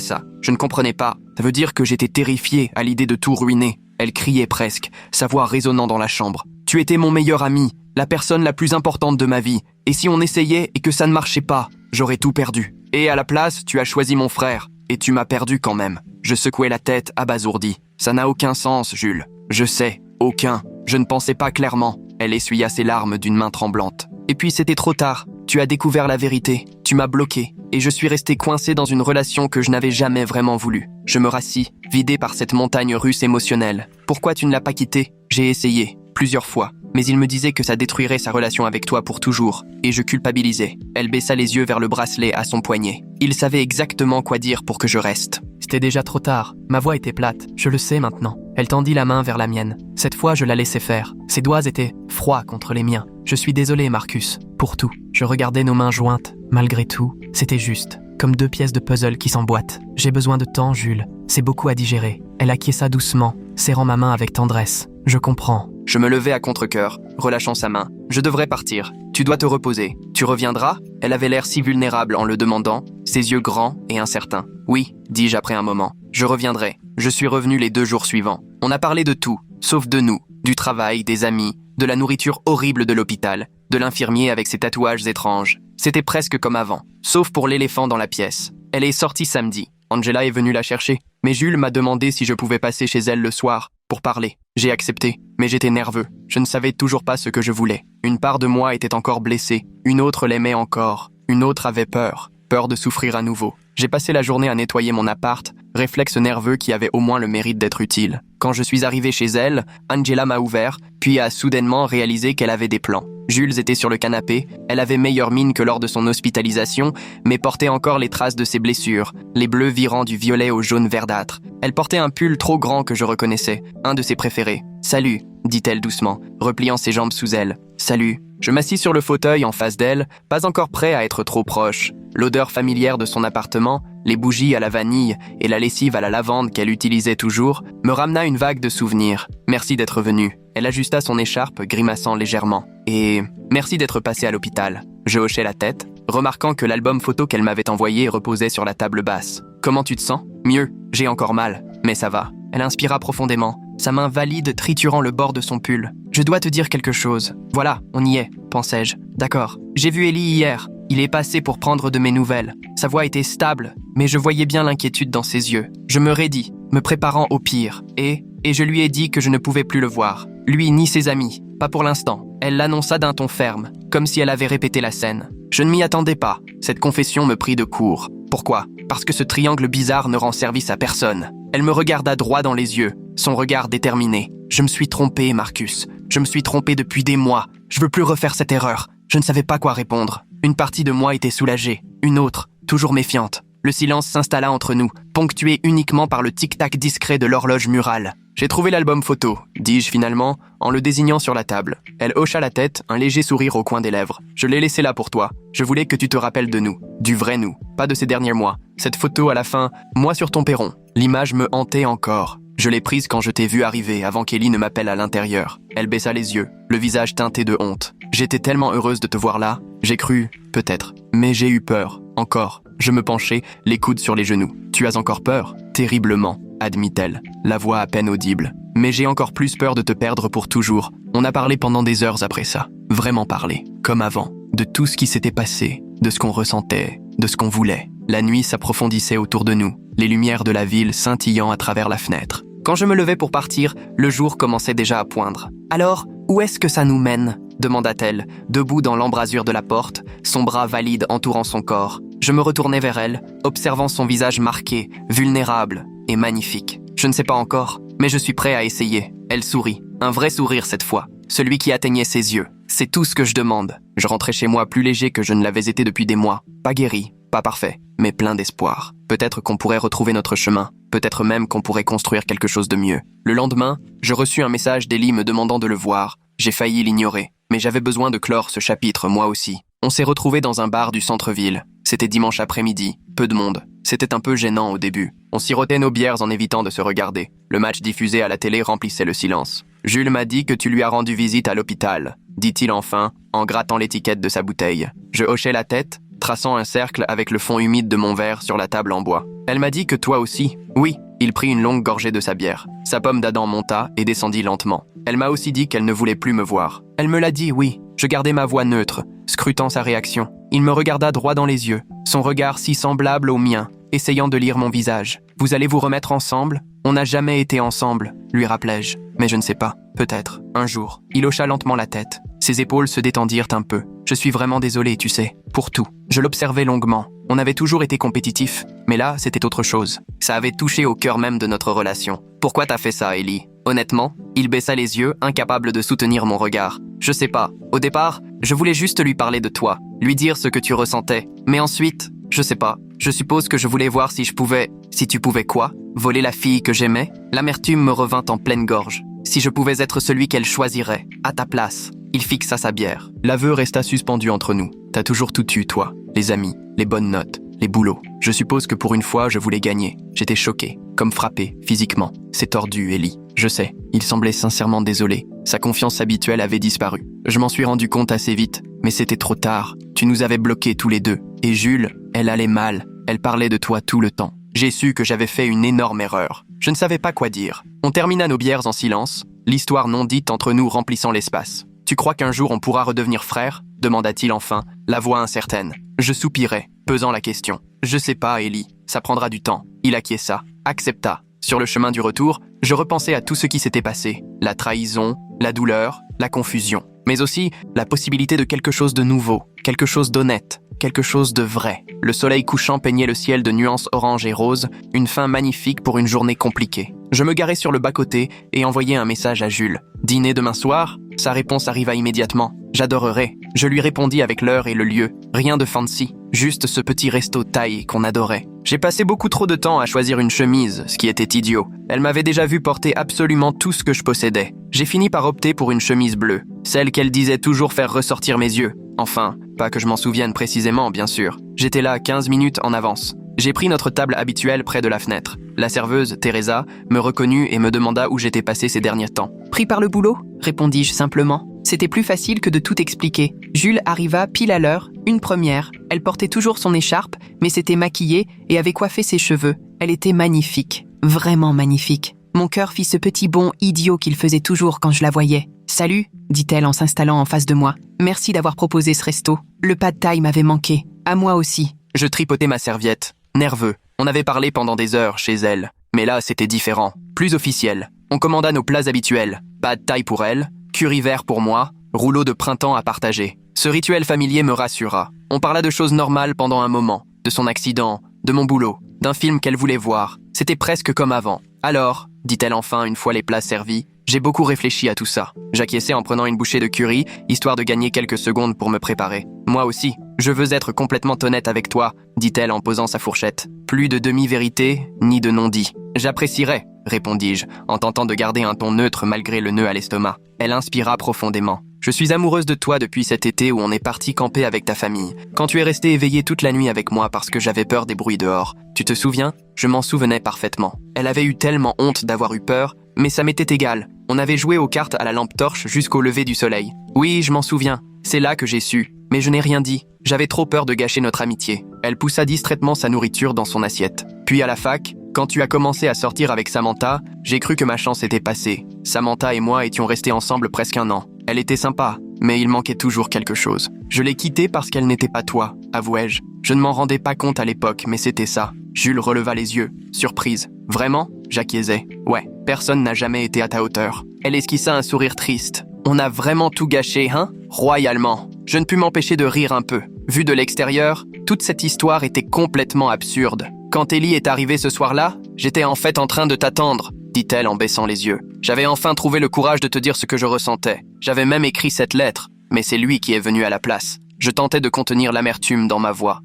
ça? Je ne comprenais pas. Ça veut dire que j'étais terrifié à l'idée de tout ruiner. Elle criait presque, sa voix résonnant dans la chambre. Tu étais mon meilleur ami, la personne la plus importante de ma vie. Et si on essayait et que ça ne marchait pas, j'aurais tout perdu. Et à la place, tu as choisi mon frère. Et tu m'as perdu quand même. Je secouai la tête, abasourdi. Ça n'a aucun sens, Jules. Je sais, aucun. Je ne pensais pas clairement. Elle essuya ses larmes d'une main tremblante. Et puis c'était trop tard. Tu as découvert la vérité. Tu m'as bloqué. Et je suis resté coincé dans une relation que je n'avais jamais vraiment voulu. Je me rassis, vidé par cette montagne russe émotionnelle. Pourquoi tu ne l'as pas quitté? J'ai essayé, plusieurs fois. Mais il me disait que ça détruirait sa relation avec toi pour toujours. Et je culpabilisais. Elle baissa les yeux vers le bracelet à son poignet. Il savait exactement quoi dire pour que je reste. C'était déjà trop tard. Ma voix était plate. Je le sais maintenant. Elle tendit la main vers la mienne. Cette fois, je la laissais faire. Ses doigts étaient froids contre les miens. Je suis désolé, Marcus, pour tout. Je regardais nos mains jointes. Malgré tout, c'était juste. Comme 2 pièces de puzzle qui s'emboîtent. J'ai besoin de temps, Jules. C'est beaucoup à digérer. Elle acquiesça doucement, serrant ma main avec tendresse. Je comprends. Je me levai à contre-cœur, relâchant sa main. Je devrais partir. Tu dois te reposer. Tu reviendras? Elle avait l'air si vulnérable en le demandant, ses yeux grands et incertains. Oui, dis-je après un moment. Je reviendrai. Je suis revenu les 2 jours suivants. On a parlé de tout, sauf de nous, du travail, des amis, de la nourriture horrible de l'hôpital, de l'infirmier avec ses tatouages étranges. C'était presque comme avant, sauf pour l'éléphant dans la pièce. Elle est sortie samedi. Angela est venue la chercher, mais Jules m'a demandé si je pouvais passer chez elle le soir, pour parler. J'ai accepté, mais j'étais nerveux. Je ne savais toujours pas ce que je voulais. Une part de moi était encore blessée, une autre l'aimait encore, une autre avait peur de souffrir à nouveau. J'ai passé la journée à nettoyer mon appart, réflexe nerveux qui avait au moins le mérite d'être utile. Quand je suis arrivé chez elle, Angela m'a ouvert, puis a soudainement réalisé qu'elle avait des plans. Jules était sur le canapé, elle avait meilleure mine que lors de son hospitalisation, mais portait encore les traces de ses blessures, les bleus virant du violet au jaune verdâtre. Elle portait un pull trop grand que je reconnaissais, un de ses préférés. « Salut », dit-elle doucement, repliant ses jambes sous elle. « Salut ». Je m'assis sur le fauteuil en face d'elle, pas encore prêt à être trop proche. L'odeur familière de son appartement, les bougies à la vanille et la lessive à la lavande qu'elle utilisait toujours, me ramena une vague de souvenirs. « Merci d'être venu ». Elle ajusta son écharpe, grimaçant légèrement. « Et merci d'être passé à l'hôpital ». Je hochai la tête, remarquant que l'album photo qu'elle m'avait envoyé reposait sur la table basse. « Comment tu te sens ?»« Mieux, j'ai encore mal, mais ça va. » Elle inspira profondément, sa main valide triturant le bord de son pull. « Je dois te dire quelque chose. Voilà, on y est, pensai-je. D'accord. J'ai vu Ellie hier. Il est passé pour prendre de mes nouvelles. Sa voix était stable, mais je voyais bien l'inquiétude dans ses yeux. Je me raidis, me préparant au pire, et je lui ai dit que je ne pouvais plus le voir. Lui ni ses amis, pas pour l'instant. Elle l'annonça d'un ton ferme, comme si elle avait répété la scène. Je ne m'y attendais pas. Cette confession me prit de court. Pourquoi ? Parce que ce triangle bizarre ne rend service à personne. Elle me regarda droit dans les yeux, son regard déterminé. Je me suis trompé, Marcus. Je me suis trompé depuis des mois. Je veux plus refaire cette erreur. Je ne savais pas quoi répondre. Une partie de moi était soulagée, une autre, toujours méfiante. Le silence s'installa entre nous, ponctué uniquement par le tic-tac discret de l'horloge murale. J'ai trouvé l'album photo, dis-je finalement, en le désignant sur la table. Elle hocha la tête, un léger sourire au coin des lèvres. Je l'ai laissé là pour toi. Je voulais que tu te rappelles de nous, du vrai nous, pas de ces derniers mois. Cette photo à la fin, moi sur ton perron. L'image me hantait encore. Je l'ai prise quand je t'ai vu arriver, avant qu'Ellie ne m'appelle à l'intérieur. Elle baissa les yeux, le visage teinté de honte. J'étais tellement heureuse de te voir là. J'ai cru, peut-être. Mais j'ai eu peur, encore. Je me penchai, les coudes sur les genoux. Tu as encore peur ? Terriblement, admit-elle, la voix à peine audible. Mais j'ai encore plus peur de te perdre pour toujours. On a parlé pendant des heures après ça. Vraiment parlé, comme avant. De tout ce qui s'était passé, de ce qu'on ressentait, de ce qu'on voulait. La nuit s'approfondissait autour de nous, les lumières de la ville scintillant à travers la fenêtre. Quand je me levais pour partir, le jour commençait déjà à poindre. « Alors, où est-ce que ça nous mène ?» demanda-t-elle, debout dans l'embrasure de la porte, son bras valide entourant son corps. Je me retournai vers elle, observant son visage marqué, vulnérable et magnifique. Je ne sais pas encore, mais je suis prêt à essayer. Elle sourit, un vrai sourire cette fois, celui qui atteignait ses yeux. C'est tout ce que je demande. Je rentrais chez moi plus léger que je ne l'avais été depuis des mois. Pas guéri, pas parfait, mais plein d'espoir. Peut-être qu'on pourrait retrouver notre chemin, peut-être même qu'on pourrait construire quelque chose de mieux. Le lendemain, je reçus un message d'Ellie me demandant de le voir. J'ai failli l'ignorer, mais j'avais besoin de clore ce chapitre, moi aussi. On s'est retrouvés dans un bar du centre-ville. C'était dimanche après-midi, peu de monde. C'était un peu gênant au début. On sirotait nos bières en évitant de se regarder. Le match diffusé à la télé remplissait le silence. Jules m'a dit que tu lui as rendu visite à l'hôpital, dit-il enfin, en grattant l'étiquette de sa bouteille. Je hochai la tête, traçant un cercle avec le fond humide de mon verre sur la table en bois. Elle m'a dit que toi aussi. Oui, il prit une longue gorgée de sa bière. Sa pomme d'Adam monta et descendit lentement. Elle m'a aussi dit qu'elle ne voulait plus me voir. Elle me l'a dit, oui. Je gardai ma voix neutre, scrutant sa réaction. Il me regarda droit dans les yeux, son regard si semblable au mien, essayant de lire mon visage. « Vous allez vous remettre ensemble ? On n'a jamais été ensemble, lui rappelai-je. Mais je ne sais pas, peut-être, un jour. » Il hocha lentement la tête. Ses épaules se détendirent un peu. « Je suis vraiment désolé, tu sais, pour tout. » Je l'observais longuement. On avait toujours été compétitifs, mais là, c'était autre chose. Ça avait touché au cœur même de notre relation. « Pourquoi t'as fait ça, Ellie ?» Honnêtement, il baissa les yeux, incapable de soutenir mon regard. Je sais pas. Au départ, je voulais juste lui parler de toi, lui dire ce que tu ressentais. Mais ensuite, je sais pas. Je suppose que je voulais voir si je pouvais... Si tu pouvais quoi ? Voler la fille que j'aimais ? L'amertume me revint en pleine gorge. Si je pouvais être celui qu'elle choisirait, à ta place. Il fixa sa bière. L'aveu resta suspendu entre nous. T'as toujours tout eu, toi. Les amis, les bonnes notes, les boulots. Je suppose que pour une fois, je voulais gagner. J'étais choqué, comme frappé, physiquement. C'est tordu, Ellie. Je sais. Il semblait sincèrement désolé. Sa confiance habituelle avait disparu. Je m'en suis rendu compte assez vite, mais c'était trop tard. Tu nous avais bloqués tous les deux. Et Jules, elle allait mal. Elle parlait de toi tout le temps. J'ai su que j'avais fait une énorme erreur. Je ne savais pas quoi dire. On termina nos bières en silence, l'histoire non dite entre nous remplissant l'espace. « Tu crois qu'un jour on pourra redevenir frères ?» demanda-t-il enfin, la voix incertaine. Je soupirai, pesant la question. « Je sais pas, Ellie. Ça prendra du temps. » Il acquiesça, accepta. Sur le chemin du retour, je repensais à tout ce qui s'était passé. La trahison, la douleur, la confusion. Mais aussi la possibilité de quelque chose de nouveau, quelque chose d'honnête, quelque chose de vrai. Le soleil couchant peignait le ciel de nuances orange et rose, une fin magnifique pour une journée compliquée. Je me garais sur le bas-côté et envoyais un message à Jules. Dîner demain soir? Sa réponse arriva immédiatement. J'adorerais. Je lui répondis avec l'heure et le lieu. Rien de fancy, juste ce petit resto thaï qu'on adorait. J'ai passé beaucoup trop de temps à choisir une chemise, ce qui était idiot. Elle m'avait déjà vu porter absolument tout ce que je possédais. J'ai fini par opter pour une chemise bleue, celle qu'elle disait toujours faire ressortir mes yeux. Enfin, pas que je m'en souvienne précisément, bien sûr. J'étais là 15 minutes en avance. J'ai pris notre table habituelle près de la fenêtre. La serveuse, Teresa, me reconnut et me demanda où j'étais passé ces derniers temps. « Pris par le boulot ?» répondis-je simplement. C'était plus facile que de tout expliquer. Jules arriva pile à l'heure, une première. Elle portait toujours son écharpe, mais s'était maquillée et avait coiffé ses cheveux. Elle était magnifique, vraiment magnifique. Mon cœur fit ce petit bond idiot qu'il faisait toujours quand je la voyais. « Salut !» dit-elle en s'installant en face de moi. « Merci d'avoir proposé ce resto. Le pad thaï m'avait manqué. À moi aussi. » Je tripotais ma serviette, nerveux. On avait parlé pendant des heures chez elle. Mais là, c'était différent, plus officiel. On commanda nos plats habituels. Pad thaï pour elle, curry vert pour moi, rouleau de printemps à partager. Ce rituel familier me rassura. On parla de choses normales pendant un moment, de son accident, de mon boulot, d'un film qu'elle voulait voir. C'était presque comme avant. Alors, dit-elle enfin une fois les plats servis, j'ai beaucoup réfléchi à tout ça. J'acquiesçais en prenant une bouchée de curry, histoire de gagner quelques secondes pour me préparer. Moi aussi, je veux être complètement honnête avec toi, dit-elle en posant sa fourchette. Plus de demi-vérité, ni de non-dit. J'apprécierais, répondis-je, en tentant de garder un ton neutre malgré le nœud à l'estomac. Elle inspira profondément. Je suis amoureuse de toi depuis cet été où on est parti camper avec ta famille. Quand tu es resté éveillé toute la nuit avec moi parce que j'avais peur des bruits dehors. Tu te souviens? Je m'en souvenais parfaitement. Elle avait eu tellement honte d'avoir eu peur, mais ça m'était égal. On avait joué aux cartes à la lampe torche jusqu'au lever du soleil. Oui, je m'en souviens. C'est là que j'ai su. Mais je n'ai rien dit. J'avais trop peur de gâcher notre amitié. Elle poussa distraitement sa nourriture dans son assiette. Puis à la fac, quand tu as commencé à sortir avec Samantha, j'ai cru que ma chance était passée. Samantha et moi étions restés ensemble presque 1 an. Elle était sympa, mais il manquait toujours quelque chose. Je l'ai quittée parce qu'elle n'était pas toi, avouai-je. Je ne m'en rendais pas compte à l'époque, mais c'était ça. Jules releva les yeux, surprise. Vraiment? J'acquiesçais. Ouais, personne n'a jamais été à ta hauteur. Elle esquissa un sourire triste. On a vraiment tout gâché, hein? Royalement. Je ne pus m'empêcher de rire un peu. Vu de l'extérieur, toute cette histoire était complètement absurde. Quand Ellie est arrivée ce soir-là, j'étais en fait en train de t'attendre, dit-elle en baissant les yeux. J'avais enfin trouvé le courage de te dire ce que je ressentais. J'avais même écrit cette lettre, mais c'est lui qui est venu à la place. Je tentais de contenir l'amertume dans ma voix.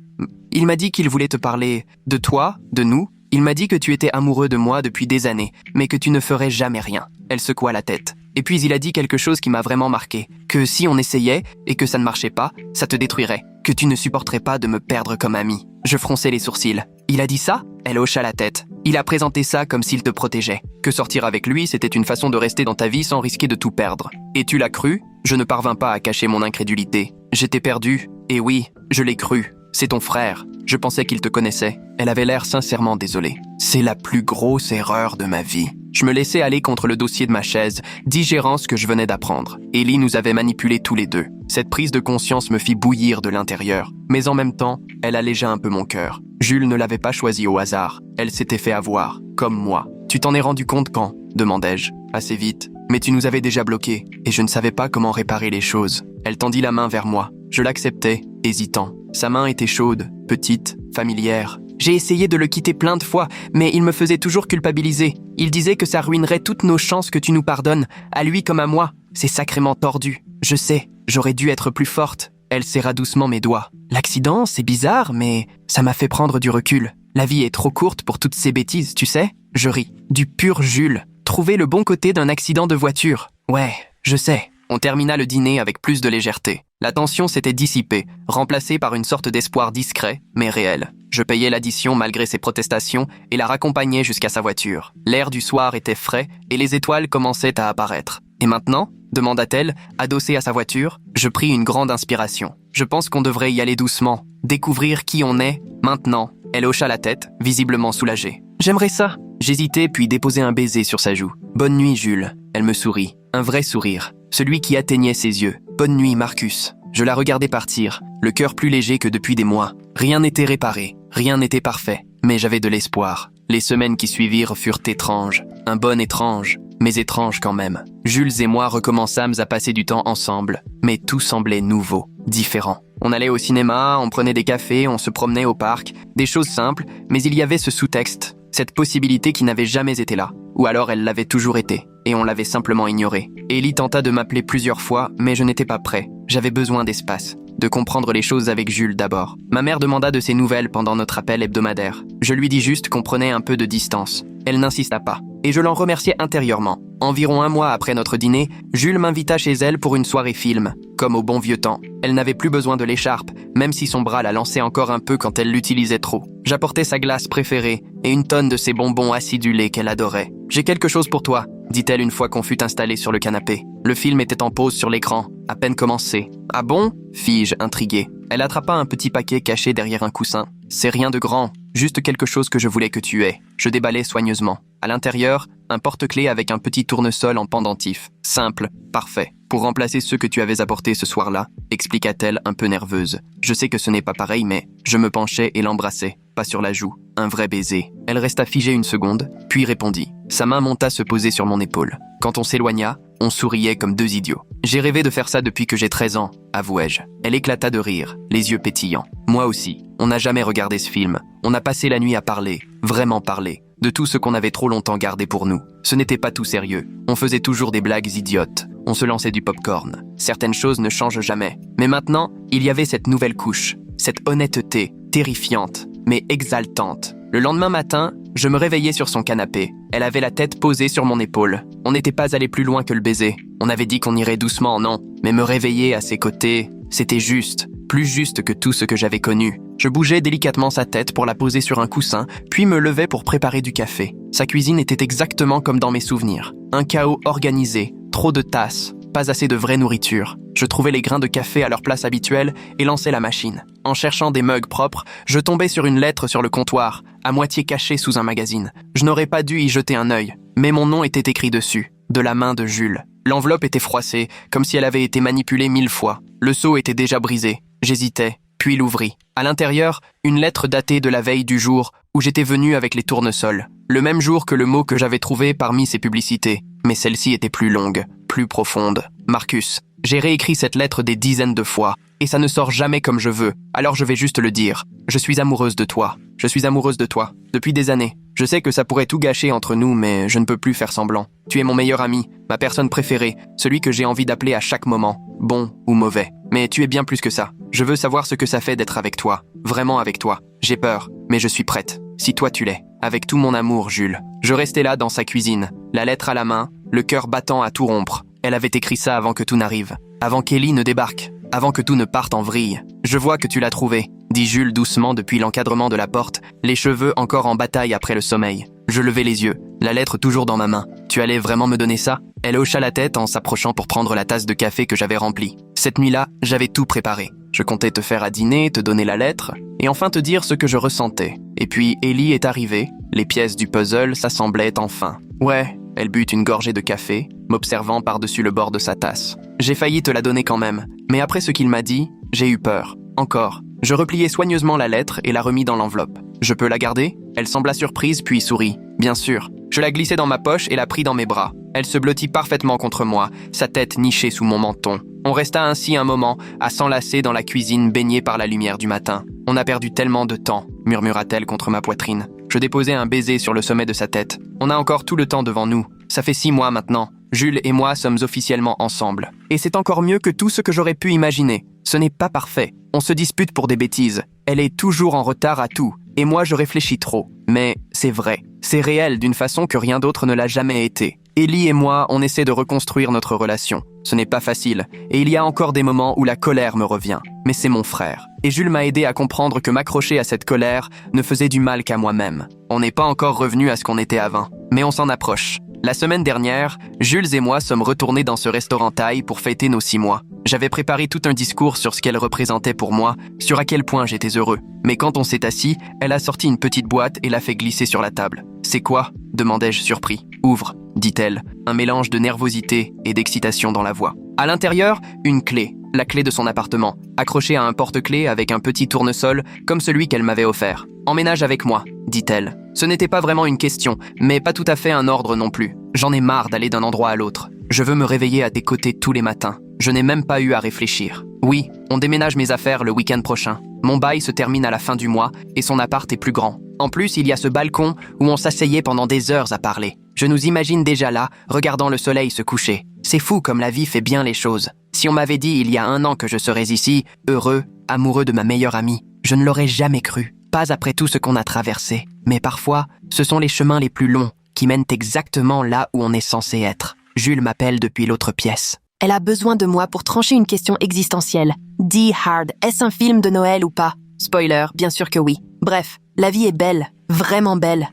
Il m'a dit qu'il voulait te parler de toi, de nous. Il m'a dit que tu étais amoureux de moi depuis des années, mais que tu ne ferais jamais rien. Elle secoua la tête. Et puis il a dit quelque chose qui m'a vraiment marqué. Que si on essayait, et que ça ne marchait pas, ça te détruirait. Que tu ne supporterais pas de me perdre comme ami. Je fronçai les sourcils. Il a dit ça? Elle hocha la tête. Il a présenté ça comme s'il te protégeait. Que sortir avec lui, c'était une façon de rester dans ta vie sans risquer de tout perdre. Et tu l'as cru? Je ne parvins pas à cacher mon incrédulité. J'étais perdu, et oui, je l'ai cru. C'est ton frère. Je pensais qu'il te connaissait. Elle avait l'air sincèrement désolée. C'est la plus grosse erreur de ma vie. Je me laissais aller contre le dossier de ma chaise, digérant ce que je venais d'apprendre. Ellie nous avait manipulés tous les deux. Cette prise de conscience me fit bouillir de l'intérieur. Mais en même temps, elle allégea un peu mon cœur. Jules ne l'avait pas choisie au hasard. Elle s'était fait avoir, comme moi. Tu t'en es rendu compte quand? Demandai-je. Assez vite. Mais tu nous avais déjà bloqués, et je ne savais pas comment réparer les choses. Elle tendit la main vers moi. Je l'acceptais, hésitant. Sa main était chaude, petite, familière. J'ai essayé de le quitter plein de fois, mais il me faisait toujours culpabiliser. Il disait que ça ruinerait toutes nos chances que tu nous pardonnes, à lui comme à moi. C'est sacrément tordu. Je sais, j'aurais dû être plus forte. Elle serra doucement mes doigts. L'accident, c'est bizarre, mais ça m'a fait prendre du recul. La vie est trop courte pour toutes ces bêtises, tu sais? Je ris. Du pur Jules. Trouver le bon côté d'un accident de voiture. Ouais, je sais. On termina le dîner avec plus de légèreté. La tension s'était dissipée, remplacée par une sorte d'espoir discret, mais réel. Je payais l'addition malgré ses protestations et la raccompagnais jusqu'à sa voiture. L'air du soir était frais et les étoiles commençaient à apparaître. Et maintenant? Demanda-t-elle, adossée à sa voiture. Je pris une grande inspiration. Je pense qu'on devrait y aller doucement, découvrir qui on est, maintenant. Elle hocha la tête, visiblement soulagée. J'aimerais ça. J'hésitai puis déposai un baiser sur sa joue. Bonne nuit, Jules. Elle me sourit. Un vrai sourire. Celui qui atteignait ses yeux. Bonne nuit, Marcus. Je la regardais partir, le cœur plus léger que depuis des mois. Rien n'était réparé, rien n'était parfait, mais j'avais de l'espoir. Les semaines qui suivirent furent étranges. Un bon étrange, mais étrange quand même. Jules et moi recommençâmes à passer du temps ensemble, mais tout semblait nouveau, différent. On allait au cinéma, on prenait des cafés, on se promenait au parc, des choses simples, mais il y avait ce sous-texte, cette possibilité qui n'avait jamais été là. Ou alors elle l'avait toujours été, et on l'avait simplement ignorée. Ellie tenta de m'appeler plusieurs fois, mais je n'étais pas prêt. J'avais besoin d'espace, de comprendre les choses avec Jules d'abord. Ma mère demanda de ses nouvelles pendant notre appel hebdomadaire. Je lui dis juste qu'on prenait un peu de distance. Elle n'insista pas, et je l'en remerciais intérieurement. Environ un mois après notre dîner, Jules m'invita chez elle pour une soirée film, comme au bon vieux temps. Elle n'avait plus besoin de l'écharpe, même si son bras la lançait encore un peu quand elle l'utilisait trop. J'apportais sa glace préférée et une tonne de ses bonbons acidulés qu'elle adorait. « J'ai quelque chose pour toi », dit-elle une fois qu'on fut installé sur le canapé. Le film était en pause sur l'écran, à peine commencé. « Ah bon ?» fis-je, intrigué. Elle attrapa un petit paquet caché derrière un coussin. « C'est rien de grand, juste quelque chose que je voulais que tu aies. » Je déballai soigneusement. À l'intérieur, un porte-clés avec un petit tournesol en pendentif. Simple, parfait. Pour remplacer ceux que tu avais apportés ce soir-là, expliqua-t-elle un peu nerveuse. Je sais que ce n'est pas pareil, mais je me penchai et l'embrassai, pas sur la joue. Un vrai baiser. Elle resta figée une seconde, puis répondit. Sa main monta se poser sur mon épaule. Quand on s'éloigna, on souriait comme deux idiots. J'ai rêvé de faire ça depuis que j'ai 13 ans, avouai-je. Elle éclata de rire, les yeux pétillants. Moi aussi. On n'a jamais regardé ce film. On a passé la nuit à parler, vraiment parler, de tout ce qu'on avait trop longtemps gardé pour nous. Ce n'était pas tout sérieux. On faisait toujours des blagues idiotes. On se lançait du popcorn. Certaines choses ne changent jamais. Mais maintenant, il y avait cette nouvelle couche, cette honnêteté, terrifiante, mais exaltante. Le lendemain matin, je me réveillais sur son canapé. Elle avait la tête posée sur mon épaule. On n'était pas allé plus loin que le baiser. On avait dit qu'on irait doucement, non. Mais me réveiller à ses côtés, c'était juste. Plus juste que tout ce que j'avais connu. Je bougeais délicatement sa tête pour la poser sur un coussin, puis me levais pour préparer du café. Sa cuisine était exactement comme dans mes souvenirs. Un chaos organisé, trop de tasses, pas assez de vraie nourriture. Je trouvais les grains de café à leur place habituelle et lançais la machine. En cherchant des mugs propres, je tombais sur une lettre sur le comptoir, à moitié cachée sous un magazine. Je n'aurais pas dû y jeter un œil, mais mon nom était écrit dessus, de la main de Jules. L'enveloppe était froissée, comme si elle avait été manipulée 1000 fois. Le seau était déjà brisé. J'hésitais, puis l'ouvris. À l'intérieur, une lettre datée de la veille du jour où j'étais venu avec les tournesols. Le même jour que le mot que j'avais trouvé parmi ces publicités. Mais celle-ci était plus longue, plus profonde. Marcus, j'ai réécrit cette lettre des dizaines de fois, et ça ne sort jamais comme je veux, alors je vais juste le dire. Je suis amoureuse de toi. Je suis amoureuse de toi. Depuis des années. Je sais que ça pourrait tout gâcher entre nous, mais je ne peux plus faire semblant. Tu es mon meilleur ami, ma personne préférée, celui que j'ai envie d'appeler à chaque moment, bon ou mauvais. Mais tu es bien plus que ça. Je veux savoir ce que ça fait d'être avec toi, vraiment avec toi. J'ai peur, mais je suis prête. Si toi tu l'es. Avec tout mon amour, Jules. Je restais là dans sa cuisine, la lettre à la main, le cœur battant à tout rompre. Elle avait écrit ça avant que tout n'arrive, avant qu'Ellie ne débarque, avant que tout ne parte en vrille. Je vois que tu l'as trouvé, dit Jules doucement depuis l'encadrement de la porte, les cheveux encore en bataille après le sommeil. Je levai les yeux, la lettre toujours dans ma main. Tu allais vraiment me donner ça? Elle hocha la tête en s'approchant pour prendre la tasse de café que j'avais remplie. Cette nuit-là, j'avais tout préparé. Je comptais te faire à dîner, te donner la lettre, et enfin te dire ce que je ressentais. Et puis Ellie est arrivée, les pièces du puzzle s'assemblaient enfin. Ouais, elle but une gorgée de café, m'observant par-dessus le bord de sa tasse. J'ai failli te la donner quand même, mais après ce qu'il m'a dit, j'ai eu peur. Encore. Je repliai soigneusement la lettre et la remis dans l'enveloppe. Je peux la garder? Elle sembla surprise puis sourit. Bien sûr. Je la glissai dans ma poche et la pris dans mes bras. Elle se blottit parfaitement contre moi, sa tête nichée sous mon menton. On resta ainsi un moment, à s'enlacer dans la cuisine baignée par la lumière du matin. On a perdu tellement de temps, murmura-t-elle contre ma poitrine. Je déposai un baiser sur le sommet de sa tête. On a encore tout le temps devant nous. Ça fait 6 mois maintenant. Jules et moi sommes officiellement ensemble. Et c'est encore mieux que tout ce que j'aurais pu imaginer. Ce n'est pas parfait. On se dispute pour des bêtises. Elle est toujours en retard à tout. Et moi, je réfléchis trop. Mais c'est vrai. C'est réel d'une façon que rien d'autre ne l'a jamais été. Ellie et moi, on essaie de reconstruire notre relation. Ce n'est pas facile. Et il y a encore des moments où la colère me revient. Mais c'est mon frère. Et Jules m'a aidé à comprendre que m'accrocher à cette colère ne faisait du mal qu'à moi-même. On n'est pas encore revenu à ce qu'on était avant. Mais on s'en approche. La semaine dernière, Jules et moi sommes retournés dans ce restaurant thaï pour fêter nos 6 mois. J'avais préparé tout un discours sur ce qu'elle représentait pour moi, sur à quel point j'étais heureux. Mais quand on s'est assis, elle a sorti une petite boîte et l'a fait glisser sur la table. « C'est quoi ?» demandai-je surpris. « Ouvre », dit-elle, un mélange de nervosité et d'excitation dans la voix. À l'intérieur, une clé, la clé de son appartement, accrochée à un porte-clés avec un petit tournesol comme celui qu'elle m'avait offert. Emménage avec moi, dit-elle. Ce n'était pas vraiment une question, mais pas tout à fait un ordre non plus. J'en ai marre d'aller d'un endroit à l'autre. Je veux me réveiller à tes côtés tous les matins. Je n'ai même pas eu à réfléchir. Oui, on déménage mes affaires le week-end prochain. Mon bail se termine à la fin du mois et son appart est plus grand. En plus, il y a ce balcon où on s'asseyait pendant des heures à parler. Je nous imagine déjà là, regardant le soleil se coucher. C'est fou comme la vie fait bien les choses. Si on m'avait dit il y a 1 an que je serais ici, heureux, amoureux de ma meilleure amie, je ne l'aurais jamais cru. Pas après tout ce qu'on a traversé. Mais parfois, ce sont les chemins les plus longs qui mènent exactement là où on est censé être. Jules m'appelle depuis l'autre pièce. Elle a besoin de moi pour trancher une question existentielle. Die Hard, est-ce un film de Noël ou pas? Spoiler, bien sûr que oui. Bref, la vie est belle, vraiment belle.